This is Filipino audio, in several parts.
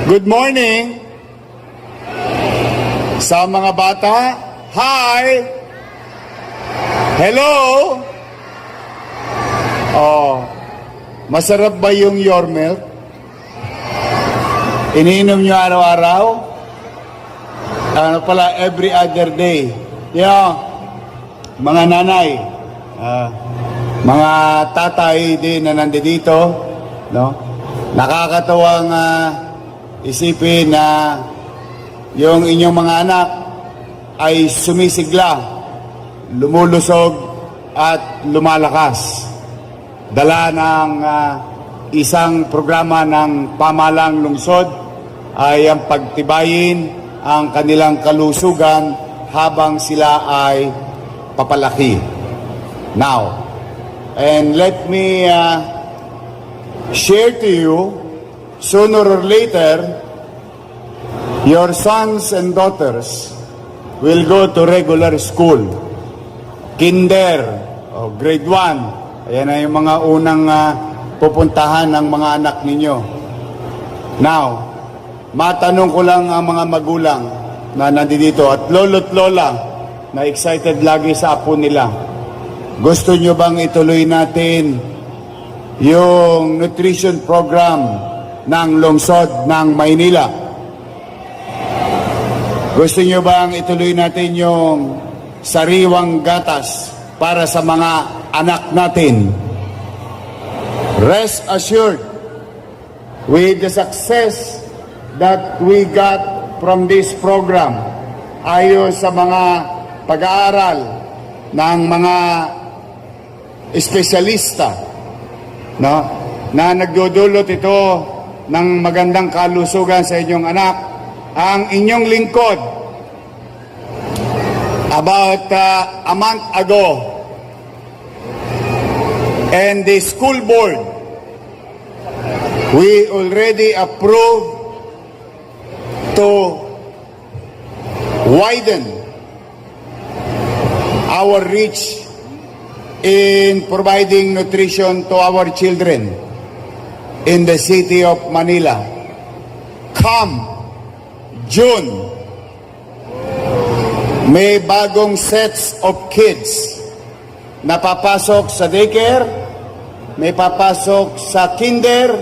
Good morning sa mga bata. Hi! Hello! Oh, masarap ba yung your milk? Iniinom nyo araw-araw? Ano pala, every other day. Mga nanay, mga tatay din na nandito, no? Nakakatawang isipin na yung inyong mga anak ay sumisigla, lumulusog at lumalakas. Dala ng isang programa ng pamahalang lungsod ay ang pagtibayin ang kanilang kalusugan habang sila ay papalaki. Now, and let me share to you, sooner or later, your sons and daughters will go to regular school. Kinder, grade 1. Ayan na yung mga unang pupuntahan ng mga anak ninyo. Now, matanong ko lang ang mga magulang na nandito at lolo't lola na excited lagi sa apo nila. Gusto nyo bang ituloy natin yung nutrition program ng lungsod ng Maynila? Gusto nyo bang ituloy natin yung sariwang gatas para sa mga anak natin? Rest assured, with the success that we got from this program, ayon sa mga pag-aaral ng mga espesyalista, no, na nagdudulot ito ng magandang kalusugan sa inyong anak, ang inyong lingkod about a month ago, and the school board, we already approved to widen our reach in providing nutrition to our children in the city of Manila. Come June, may bagong sets of kids na papasok sa daycare, may papasok sa kinder,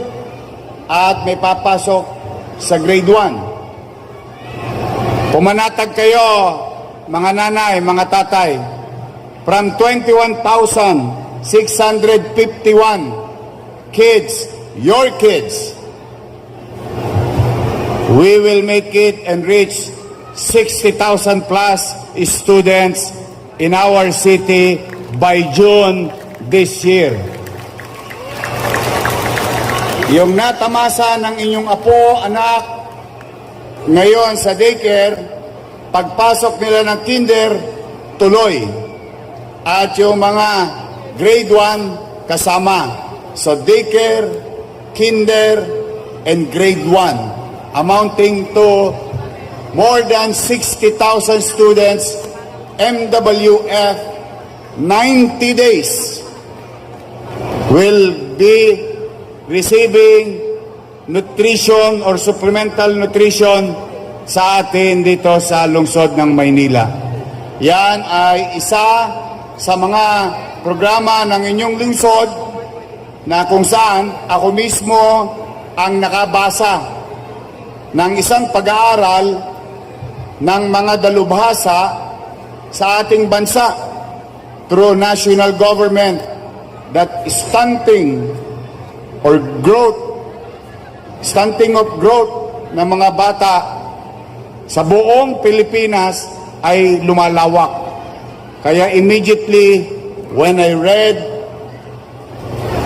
at may papasok sa grade 1. Pumanatag kayo, mga nanay, mga tatay, from 21,651 kids, your kids, we will make it and reach 60,000 plus students in our city by June this year. Yung natamasa ng inyong apo, anak, ngayon sa daycare, pagpasok nila ng kinder, tuloy. At yung mga grade 1, kasama. So daycare, kinder, and grade 1. Amounting to more than 60,000 students, MWF, 90 days will be receiving nutrition or supplemental nutrition sa atin dito sa lungsod ng Maynila. Yan ay isa sa mga programa ng inyong lungsod na kung saan ako mismo ang nakabasa ng isang pag-aaral ng mga dalubhasa sa ating bansa through national government that stunting of growth ng mga bata sa buong Pilipinas ay lumalawak. Kaya immediately when I read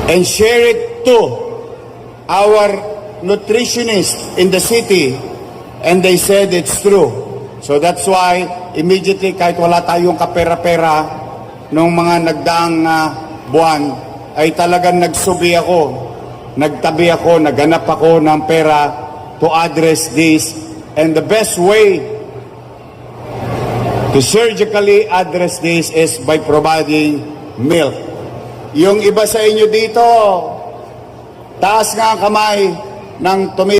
and share it to our nutritionist in the city, and they said it's true. So that's why immediately, kahit wala tayong kapera-pera nung mga nagdaang buwan, ay talagang nagsubi ako, nagtabi ako, naghanap ako ng pera to address this. And the best way to surgically address this is by providing milk. Yung iba sa inyo dito, taas nga ang kamay ng